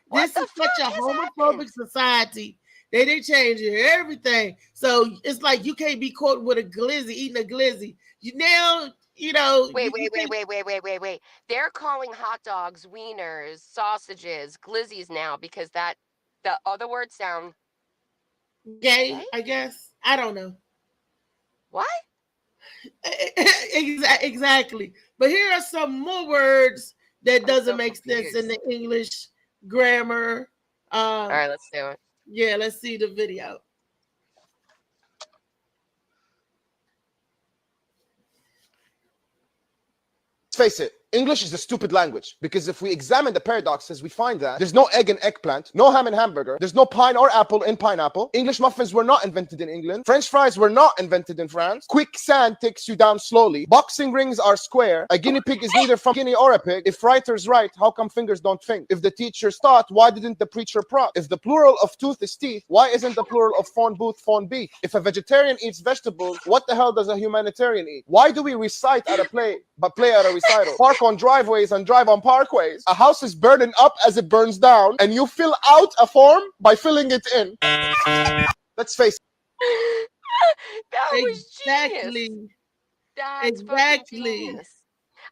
What This is such a homophobic society. They change everything. So it's like you can't be caught with a glizzy, eating a glizzy. Wait. They're calling hot dogs wieners, sausages, glizzies now because the other words sound gay, I guess. I don't know. What? Exactly. But here are some more words that doesn't make sense in the English grammar. All right, let's do it. Yeah, let's see the video. Face it, English is a stupid language because if we examine the paradoxes, we find that there's no egg in eggplant, no ham in hamburger, there's no pine or apple in pineapple. English muffins were not invented in England. French fries were not invented in France. Quicksand takes you down slowly. Boxing rings are square. A guinea pig is neither from guinea or a pig. If writers write, how come fingers don't think? If the teacher's taught, why didn't the preacher prot? If the plural of tooth is teeth, why isn't the plural of phone booth phone beef? If a vegetarian eats vegetables, what the hell does a humanitarian eat? Why do we recite at a play but play at a recital? Park on driveways and drive on parkways. A house is burning up as it burns down, and you fill out a form by filling it in. Let's face it. That was exactly. Genius. That's exactly. Genius.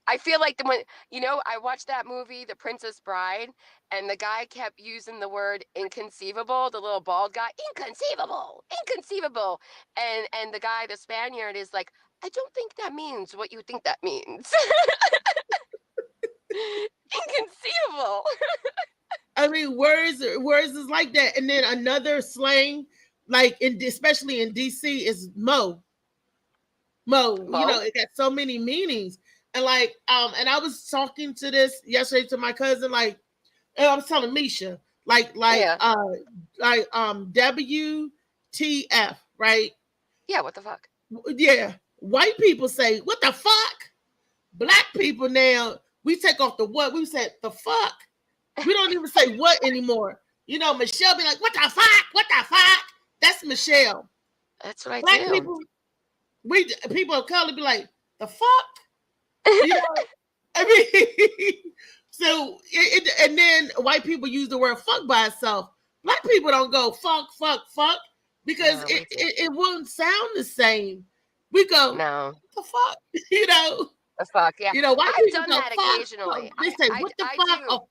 I feel like I watched that movie, The Princess Bride, and the guy kept using the word inconceivable, the little bald guy, inconceivable. And the guy, the Spaniard, is like, I don't think that means what you think that means. Inconceivable. I mean, words is like that. And then another slang, like especially in DC, is mo. It got so many meanings. And and I was talking to this yesterday to my cousin, and I was telling Misha, WTF, right? Yeah, what the fuck? Yeah. White people say, what the fuck? Black people now, we take off the what, we said the fuck. We don't even say what anymore. Michelle be like, what the fuck? What the fuck? That's Michelle. That's what I Black do. People of color be like, the fuck? I mean, so and then white people use the word fuck by itself. Black people don't go fuck because it won't sound the same. We go, no, the fuck, the fuck, yeah. White I've people done go, that occasionally. They say, what the fuck? Do. Oh,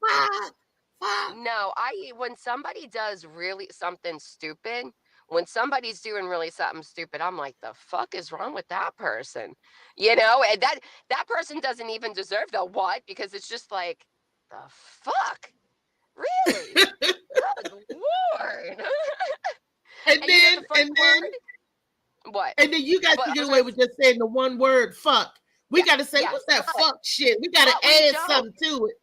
fuck. No, when somebody does really something stupid, When somebody's doing really something stupid, I'm like, the fuck is wrong with that person? You know, and that person doesn't even deserve the what, because it's just like, the fuck? Really? Good Lord. And you know then, the first word? What? And then you guys But can I get was away gonna with just saying the one word fuck. We Yeah, got to say, yeah, what's that but- fuck shit? We got to but we add don't. something to it.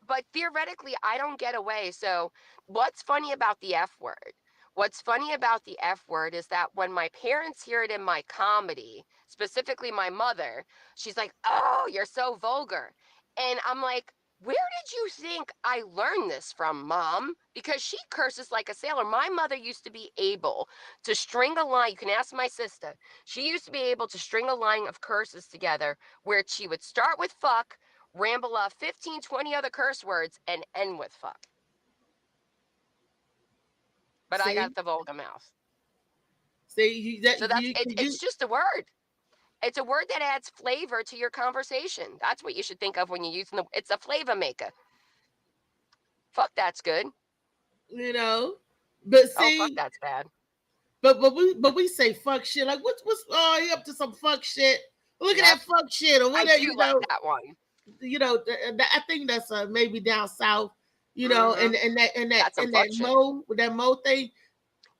But theoretically, I don't get away. So what's funny about the F word? What's funny about the F word is that when my parents hear it in my comedy, specifically my mother, she's like, "Oh, you're so vulgar." And I'm like, "Where did you think I learned this from, Mom?" Because she curses like a sailor. My mother used to be able to string a line. You can ask my sister. She used to be able to string a line of curses together where she would start with fuck, ramble off 15, 20 other curse words, and end with fuck. But I See? got the vulgar mouth. See, So it's just a word. It's a word that adds flavor to your conversation. That's what you should think of when you're using it's a flavor maker. Fuck, that's good. you know, but Oh, see, fuck, that's bad. but we say fuck shit. Like, what's you up to some fuck shit? Look at that fuck shit or I whatever. do You like know, that one. you know. I think that's maybe down south. You know, and That's some that fuck shit. Mo thing.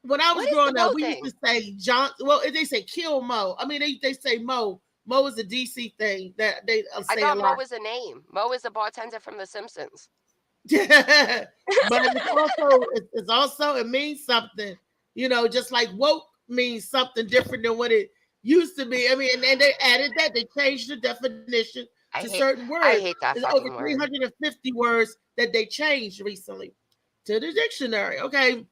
When I was What is growing the Mo up, we thing? used to say John. Well, they say kill Mo. I mean, they say Mo. Mo is a DC thing that they I say thought a Mo lot. was a name. Mo is a bartender from The Simpsons. But it's also it means something. You know, just like woke means something different than what it used to be. I mean, and they added that. They changed the definition to certain words. I hate that There's fucking over word. 350 words that they changed recently to the dictionary. Okay.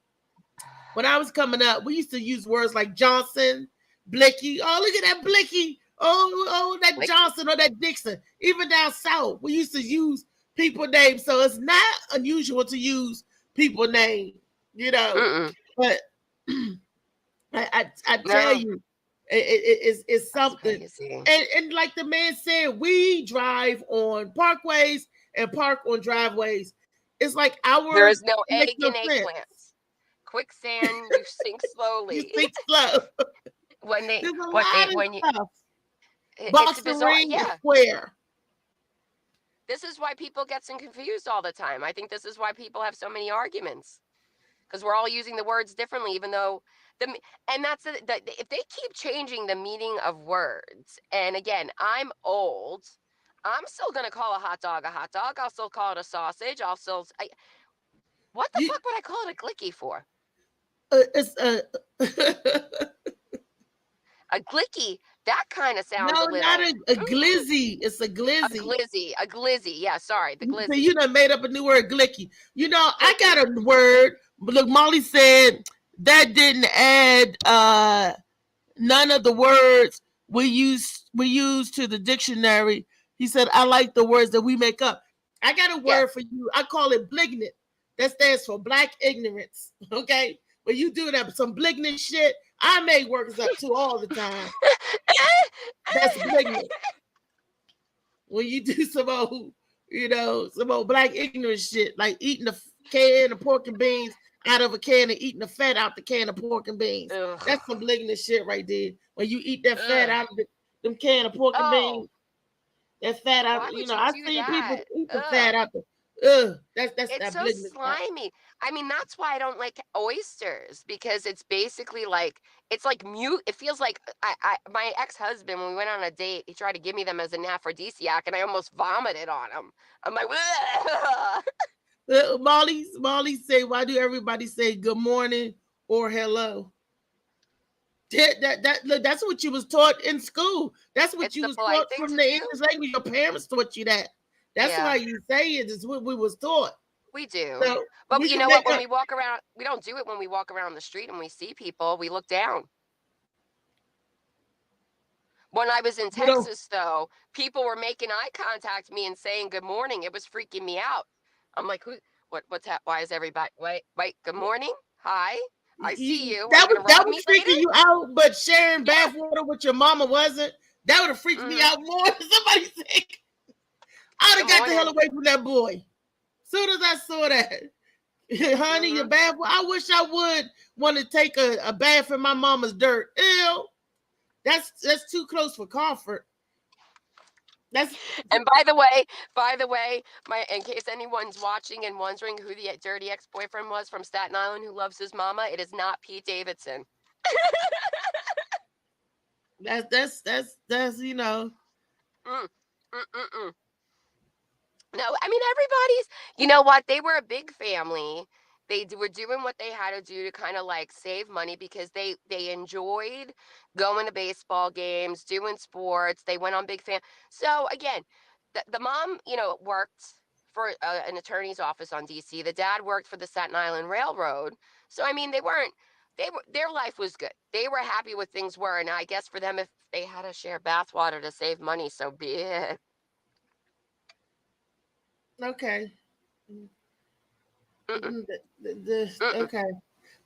When I was coming up, we used to use words like Johnson, Blicky. Oh, look at that Blicky. Oh, that Blicky. Johnson or that Dixon. Even down south, we used to use people names. So it's not unusual to use people names, you know. But I tell you, it's something. And like the man said, we drive on parkways and park on driveways. It's like There is no it egg makes no in sense. eggplants. Quicksand, you sink slowly. You think slow. when they There's a what lot they of when you stuff. it's Boxing bizarre. ring is Yeah. square. This is why people get so confused all the time. I think this is why people have so many arguments, because we're all using the words differently, even though and that's if they keep changing the meaning of words. And again, I'm old. I'm still gonna call a hot dog a hot dog. I'll still call it a sausage. What the fuck would I call it a glicky for? It's a glicky. That kind of sounds no, a little. not a glizzy. It's a glizzy. A glizzy. Yeah, sorry, the glizzy. So you done made up a new word, glicky. You know, I got a word. But look, Molly said that didn't add none of the words we use to the dictionary. He said, I like the words that we make up. I got a word for you. I call it blignant. That stands for black ignorance. Okay? When you do that, some blignant shit, I make words up too all the time. That's blignant. When you do some old, some old black ignorant shit, like eating a can of pork and beans out of a can and eating the fat out the can of pork and beans. Ugh. That's some blignant shit right there. When you eat that fat out of them can of pork and beans, that fat out. I've seen people eat the fat out the. That's it's that so blignant slimy. I mean, that's why I don't like oysters, because it's basically like it's like mute. It feels like my ex-husband, when we went on a date, he tried to give me them as an aphrodisiac, and I almost vomited on him. I'm like, Molly say, why do everybody say good morning or hello? That's what you was taught in school. That's what you was taught from the English language. Your parents taught you that. That's why you say it is what we was taught. We do. So but you know what? When we walk around, we don't do it when we walk around the street and we see people. We look down. When I was in Texas, though, people were making eye contact with me and saying good morning. It was freaking me out. I'm like, what's that? Why is everybody wait, good morning? Hi. I see you. That was freaking you out, but sharing bathwater with your mama wasn't. That would have freaked me out more. Somebody said, I'd have got the hell away from that boy. Soon as I saw that, Honey, your bath. I wish I would want to take a bath in my mama's dirt. Ew. That's too close for comfort. That's And by the way, in case anyone's watching and wondering who the dirty ex-boyfriend was from Staten Island who loves his mama, it is not Pete Davidson. that's you know. No, I mean everybody's. You know what? They were a big family. They were doing what they had to do to kind of like save money because they enjoyed going to baseball games, doing sports. They went on big fan. So again, the mom, you know, worked for an attorney's office on DC. The dad worked for the Staten Island Railroad. So I mean, their life was good. They were happy with things were, and I guess for them, if they had to share bathwater to save money, so be it. Okay. Okay,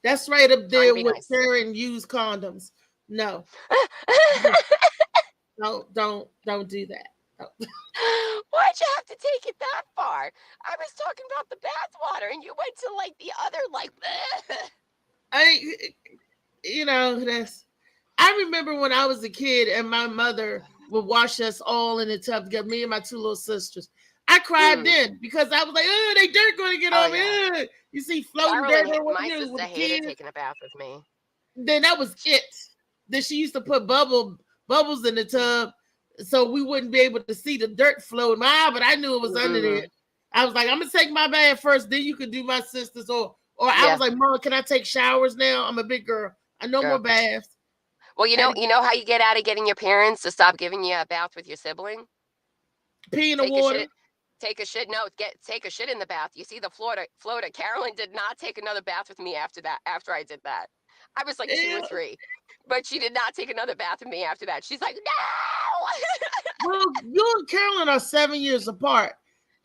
that's right up there with nice. sharing used condoms. No, don't do that. No. Why'd you have to take it that far? I was talking about the bathwater, and you went to like the other like. I remember when I was a kid, and my mother would wash us all in the tub together. Me and my two little sisters. I cried then because I was like, "Oh, they dirt going to get on me." Yeah. You see, floating dirt over my you sister with hated kids. taking a bath with me. Then that was it. Then she used to put bubbles in the tub so we wouldn't be able to see the dirt floating. But I knew it was under there. I was like, I'm gonna take my bath first, then you can do my sister's. Or I was like, Mom, can I take showers now? I'm a big girl. I know more baths. Well, you know how you get out of getting your parents to stop giving you a bath with your sibling? Pee in the water. Take a shit. No, take a shit in the bath. You see the floater. Carolyn did not take another bath with me after I did that. I was like 2 or 3, but she did not take another bath with me after that. She's like, no. Well, you and Carolyn are 7 years apart.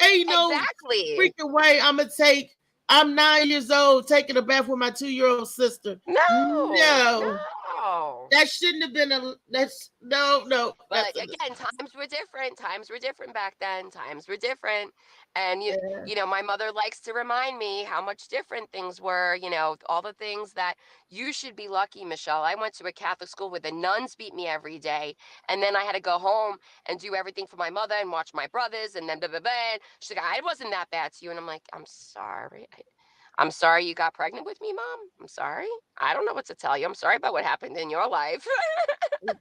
Ain't no freaking way I'm 9 years old taking a bath with my 2-year-old sister. No. That shouldn't have been no. But again, times were different back then. Times were different. And you know, my mother likes to remind me how much different things were, you know, all the things that you should be lucky, Michelle. I went to a Catholic school where the nuns beat me every day. And then I had to go home and do everything for my mother and watch my brothers and then blah, blah, blah. She's like, I wasn't that bad to you. And I'm like, I'm sorry. I'm sorry you got pregnant with me, Mom. I'm sorry. I don't know what to tell you. I'm sorry about what happened in your life.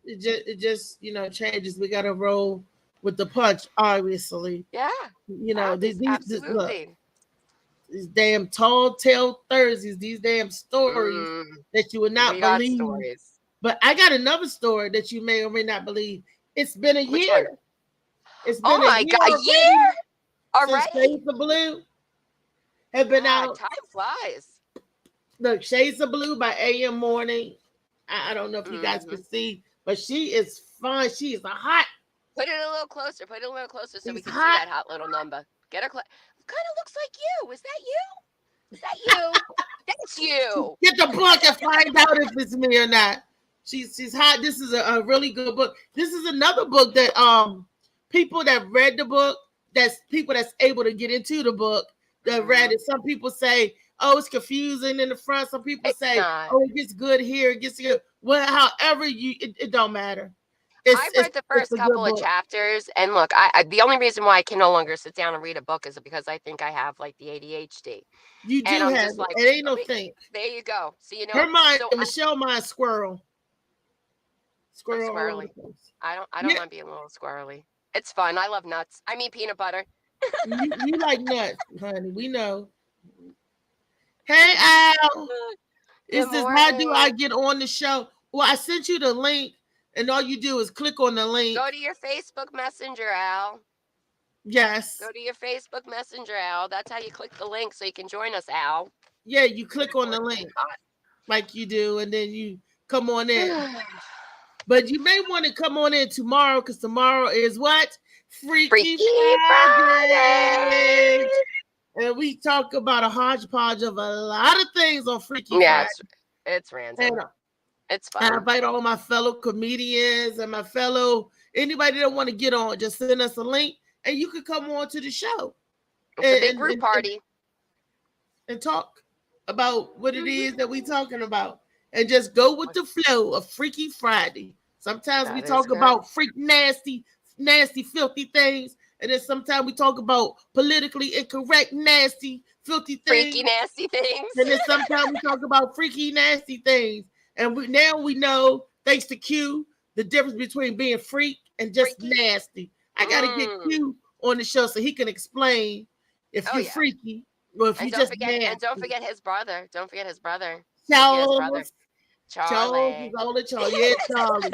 it just, you know, changes. We got to roll with the punch, obviously. Yeah. You know, absolutely. These damn tall tale Thursdays, these damn stories that you would not believe. Stories. But I got another story that you may or may not believe. It's been a year. One? It's been a year already? Shades of Blue have been out. Time flies. Look, Shades of Blue by AM Morning. I don't know if you guys can see, but she is fun. She is a hot. Put it a little closer. So we can see that hot little number. Get her kind of looks like you. Is that you? Is that you? That's you. Get the book and find out if it's me or not. She's hot. This is a really good book. This is another book that people that read the book, that's people that's able to get into the book that read it. Some people say, oh, it's confusing in the front. Some people say, oh, it gets good here, it gets good. Well, however it don't matter. I've read the first couple of chapters, and look, I the only reason why I can no longer sit down and read a book is because I think I have like the ADHD. You do have it. Like, it ain't no thing. There you go. So you know, her mind, Michelle mind squirrel. Squirrely. I don't mind being a little squirrely. It's fun. I love nuts. I mean peanut butter. you like nuts, honey. We know. Hey Al, how do I get on the show? Well, I sent you the link. And all you do is click on the link. Go to your Facebook Messenger, Al. Yes. Go to your Facebook Messenger, Al. That's how you click the link so you can join us, Al. Yeah, you click on the link like you do, and then you come on in. But you may want to come on in tomorrow because tomorrow is what? Freaky Friday. And we talk about a hodgepodge of a lot of things on Freaky Friday. It's random. It's fun. I invite all my fellow comedians and my fellow anybody that want to get on. Just send us a link, and you can come on to the show. It's a big group party. and talk about what it is that we talking about, and just go with the flow of Freaky Friday. Sometimes we talk about freak nasty, filthy things, and then sometimes we talk about politically incorrect, nasty, filthy things. Freaky nasty things. And then sometimes we talk about freaky nasty things. And now we know, thanks to Q, the difference between being freak and just nasty. I gotta get Q on the show so he can explain if you're freaky or if you're just nasty. And don't forget his brother. Don't forget his brother. Charles. Charlie. Charlie. Yeah, Charlie.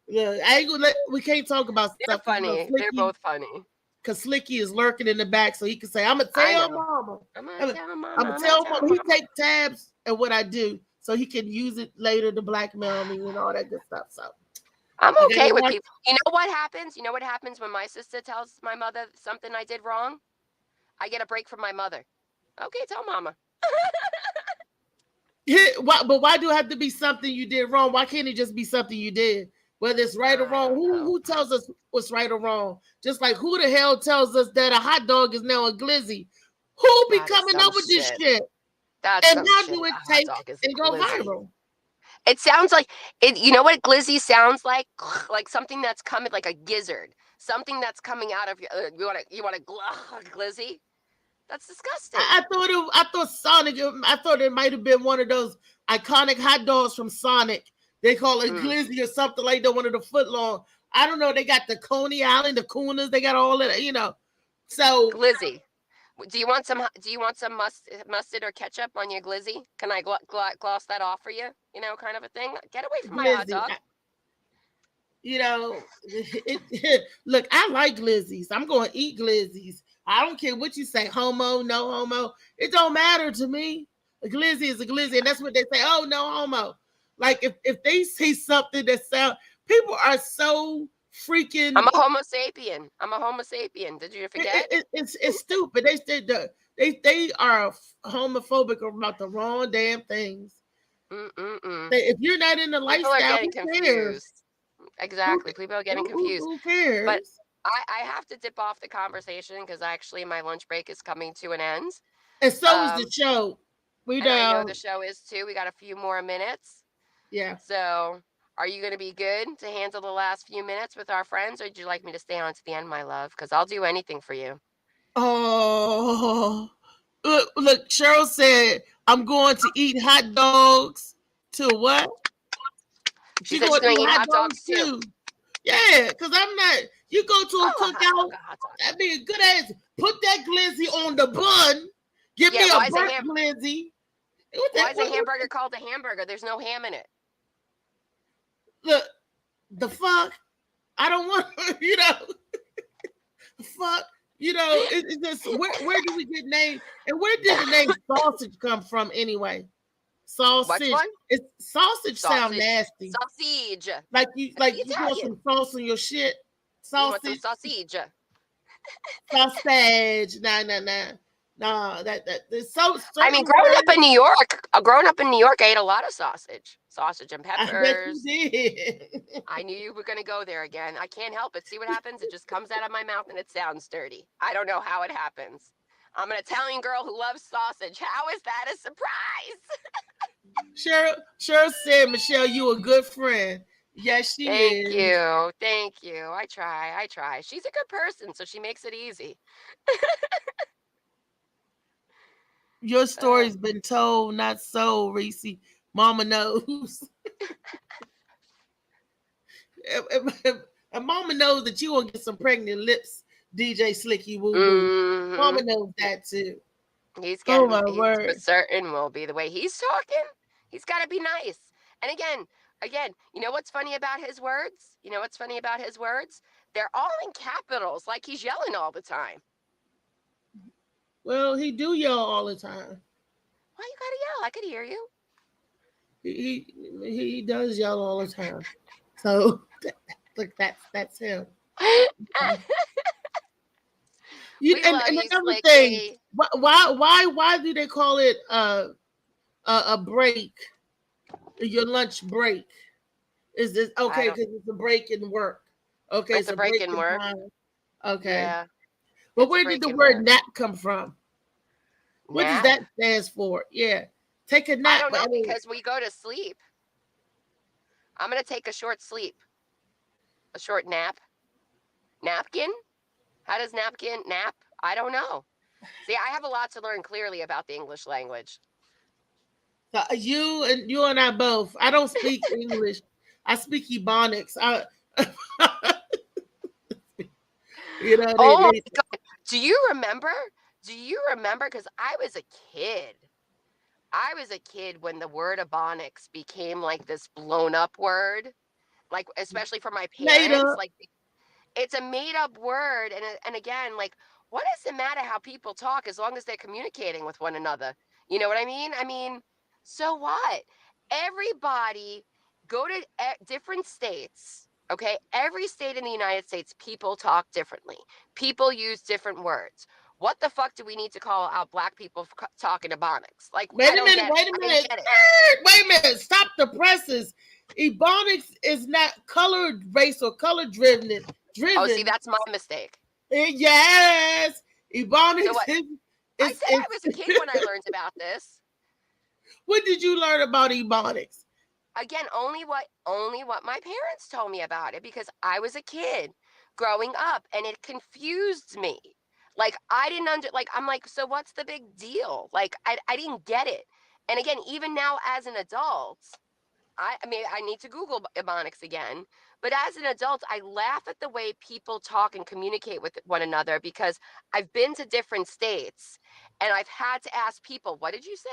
Yeah, I ain't gonna we can't talk about They're stuff. funny. They're both funny. Because Slicky is lurking in the back, so he can say, I'm gonna tell mama. I'm gonna tell mama. He take tabs at what I do, so he can use it later to blackmail me and all that good stuff. So I'm okay with people. You know what happens? You know what happens when my sister tells my mother something I did wrong? I get a break from my mother. Okay, tell mama. Yeah, but why do it have to be something you did wrong? Why can't it just be something you did? Whether it's right or wrong, who tells us what's right or wrong? Just like who the hell tells us that a hot dog is now a glizzy? Who be coming up with this shit? And how do it take and go viral? It sounds like it. You know what glizzy sounds like? Like something that's coming, like a gizzard. Something that's coming out of your. You want a glizzy? That's disgusting. I thought Sonic. I thought it might have been one of those iconic hot dogs from Sonic. They call it glizzy or something like that. One of the foot long. I don't know. They got the Coney Island, the Cooners. They got all of that. You know. So glizzy. Do you want some? Do you want some mustard or ketchup on your glizzy? Can I gloss that off for you? You know, kind of a thing. Get away from my hot dog. You know, look, I like glizzies. I'm going to eat glizzies. I don't care what you say, homo, no homo. It don't matter to me. A glizzy is a glizzy, and that's what they say. Oh, no homo. Like if they say something that sounds, people are so freaking. I'm a Homo sapien. I'm a Homo sapien. Did you forget? It's stupid. They are homophobic about the wrong damn things. If you're not in the lifestyle, people are getting confused. Cares? Exactly. People are getting confused. Who cares? But I have to dip off the conversation because actually my lunch break is coming to an end. And so is the show. I know the show is too. We got a few more minutes. Yeah. So are you going to be good to handle the last few minutes with our friends, or would you like me to stay on to the end, my love? Because I'll do anything for you. Oh, look, Cheryl said, I'm going to eat hot dogs to what? She's going to eat hot dogs too. Yeah, because I'm not, you go to a cookout, that'd be a good ass, put that glizzy on the bun, give me a burnt glizzy. Why is a hamburger called a hamburger? There's no ham in it. Look, the fuck? I don't want, you know, the fuck, you know, it's just, where do we get names? And where did the name sausage come from anyway? Sausage. Which one? It's sausage sound nasty. Sausage. Like you want some sauce on your shit. Sausage. You want some sausage. Sausage. Nah, that's so I mean, growing up in New York, I ate a lot of sausage and peppers. I bet you did. I knew you were going to go there again. I can't help it. See what happens? It just comes out of my mouth and it sounds dirty. I don't know how it happens. I'm an Italian girl who loves sausage. How is that a surprise? Cheryl said, Michelle, you a good friend. Yes, she is. Thank you. I try. She's a good person, so she makes it easy. Your story's been told, not so, Reese. Mama knows. and Mama knows that you won't get some pregnant lips, DJ Slicky Woo. Mm-hmm. Mama knows that too. He's getting, for certain will be the way he's talking. He's got to be nice. And again, you know what's funny about his words? They're all in capitals, like he's yelling all the time. Well, he do yell all the time. Why you gotta yell? I could hear you. He does yell all the time. So look, that's him. And another thing, why do they call it a break? Your lunch break? Is this okay? Because it's a break in work. Okay, it's a break in work. Okay. Yeah. But where did the word nap come from? What does Nap? that stand for? Yeah. Take a nap. I don't know, I mean, because we go to sleep. I'm gonna take a short sleep. A short nap. Napkin? How does napkin nap? I don't know. See, I have a lot to learn clearly about the English language. you and I both. I don't speak English. I speak Ebonics. You know, Oh my God. Do you remember? Because I was a kid. I was a kid when the word Ebonics became like this blown up word, like especially for my Made parents. up. Like it's a made up word, and again, like what does it matter how people talk as long as they're communicating with one another? You know what I mean? I mean, so what? Everybody go to different states. Okay, every state in the United States, people talk differently. People use different words. What the fuck do we need to call out black people for talking Ebonics? Like, Wait a minute. Wait a minute. Stop the presses. Ebonics is not color race or color driven. Oh, see, that's my mistake. Yes. Ebonics so I said I was a kid when I learned about this. What did you learn about Ebonics? Again, only what my parents told me about it, because I was a kid growing up and it confused me. Like I didn't I'm like, so what's the big deal? Like I didn't get it. And again, even now as an adult, I mean I need to Google Ebonics again, but as an adult, I laugh at the way people talk and communicate with one another, because I've been to different states and I've had to ask people, what did you say?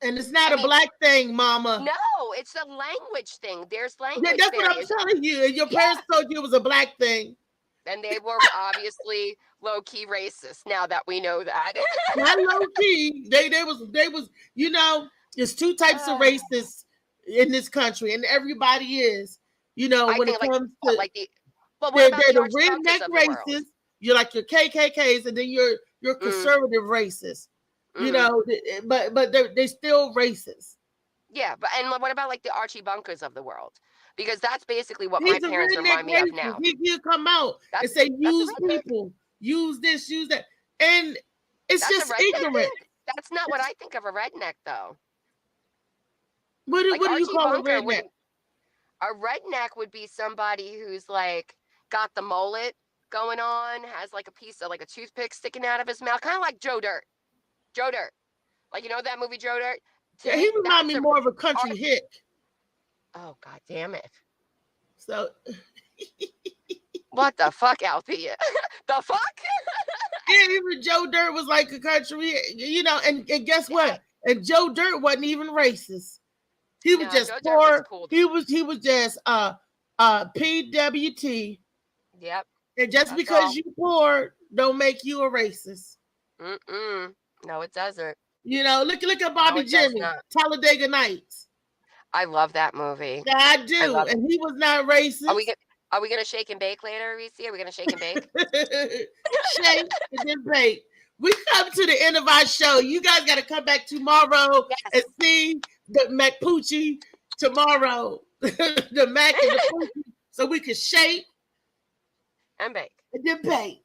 And it's not a black thing, mama. No, it's a language thing. There's language. Yeah, that's what I'm telling you. And your parents told you it was a black thing. And they were obviously low-key racist, now that we know that. Not low-key. They was, you know, there's two types of racists in this country, and everybody is, you know, when it comes to like they're the redneck racists, you're like your KKKs, and then you're conservative racists. You know, but they still racist. Yeah, but and what about like the Archie Bunkers of the world? Because that's basically what my parents remind me of now. He'll come out and say, use people, use this, use that. And it's just ignorant. That's not what I think of a redneck, though. What do you call a redneck? A redneck would be somebody who's like got the mullet going on, has like a piece of like a toothpick sticking out of his mouth, kind of like Joe Dirt. Joe Dirt. Like, you know that movie Joe Dirt? Yeah, he reminds me more of a country hick. Oh, God damn it. So. What the fuck, Althea? The fuck? Yeah, even Joe Dirt was like a country, you know, and guess what? And Joe Dirt wasn't even racist. He was just poor. Cool. He was just PWT. Yep. And just because you poor don't make you a racist. No, it doesn't. You know, look at Bobby Jimmy, Talladega Nights. I love that movie. Yeah, I do. And he was not racist. Are we gonna shake and bake later, Reese? Are we gonna shake and bake? Shake and then bake. We come to the end of our show. You guys got to come back tomorrow and see the McPoochie tomorrow. The Mac and the Poochie, so we can shake and bake. And then bake.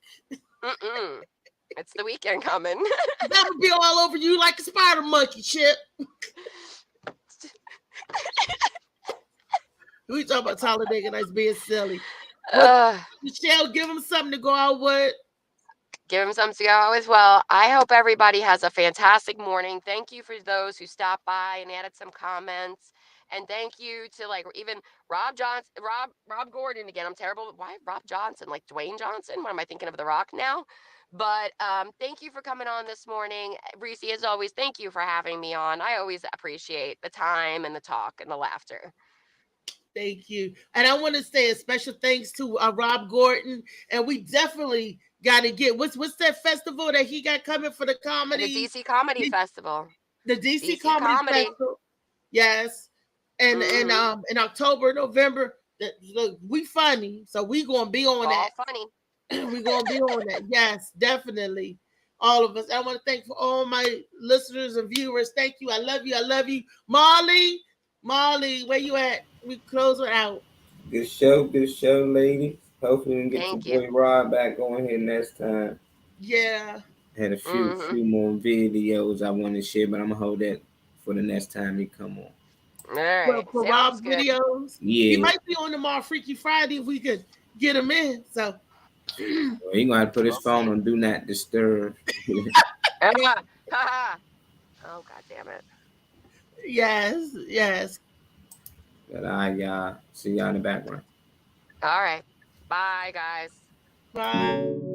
It's the weekend coming. That'll be all over you like a spider monkey, Chip. We talk about Talladega Nights being silly. Michelle, give them something to go out with. Give them something to go out with. Well, I hope everybody has a fantastic morning. Thank you for those who stopped by and added some comments. And thank you to like even Rob Johnson, Rob Gordon again. I'm terrible. Why Rob Johnson? Like Dwayne Johnson? What am I thinking of? The Rock now? But thank you for coming on this morning. Reese, as always, thank you for having me on. I always appreciate the time and the talk and the laughter. Thank you. And I want to say a special thanks to Rob Gordon. And we definitely got to get, what's that festival that he got coming for the comedy? The DC Comedy Festival. The DC Comedy Festival. Yes. And in October, November, we funny. So we going to be on that. Funny. We're going to be on that. Yes, definitely. All of us. I want to thank for all my listeners and viewers. Thank you. I love you. I love you. Marley, where you at? We close it out. Good show, ladies. Hopefully we can get your boy Rob back on here next time. Yeah. Had a few more videos I want to share, but I'm gonna hold that for the next time he come on. All right. Well, for Rob's videos, Yeah. he might be on tomorrow Freaky Friday if we could get him in. So Well, he gonna have to put his phone on Do Not Disturb. Oh, God damn it. Yes. But y'all see y'all in the background. All right. Bye, guys. Bye.